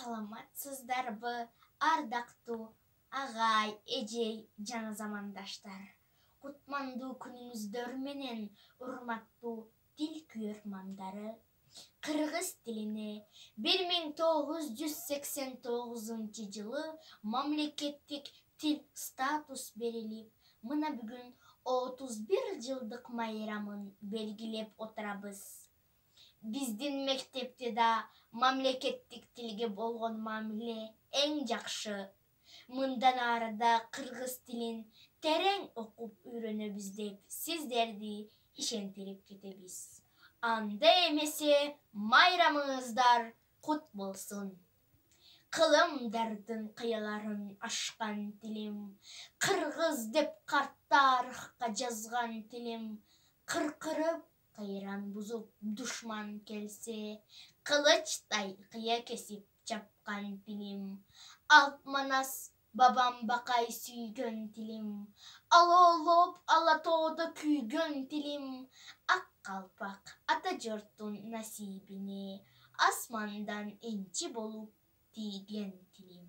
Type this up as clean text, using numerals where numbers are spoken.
Саламатсыздарбы, ардактуу агай, эжей жана замандаштар. Кутмандуу күнүңүздөр менен урматтуу тил күйөрмандары. Кыргыз тилине 1989 жылы мамлекеттик тил статус берилип, мына бүгүн 31 жылдык майрамын белгилеп отурабыз. Биздин мектепте да мамлекеттик тилге болгон мамиле эң жакшы. Мындан ары да кыргыз тилин терең окуп үйрөнөбүз деп сиздерди ишентирип кетебиз. Анда эмесе майрамыңыздар кут болсун. Кылымдардын кыяларын ашкан тилим, кыргыз деп карт тарыхка жазган тилим, кыркырып кайран бузуп душман келсе, кылычтай кыя кесип чапкан тилим, Алп Манас бабам бакай сүйгөн тилим, алоолоп ала тоодо күйгөн тилим, ак калпак ата журттун насибине асмандан энчи болуп тийген тилим.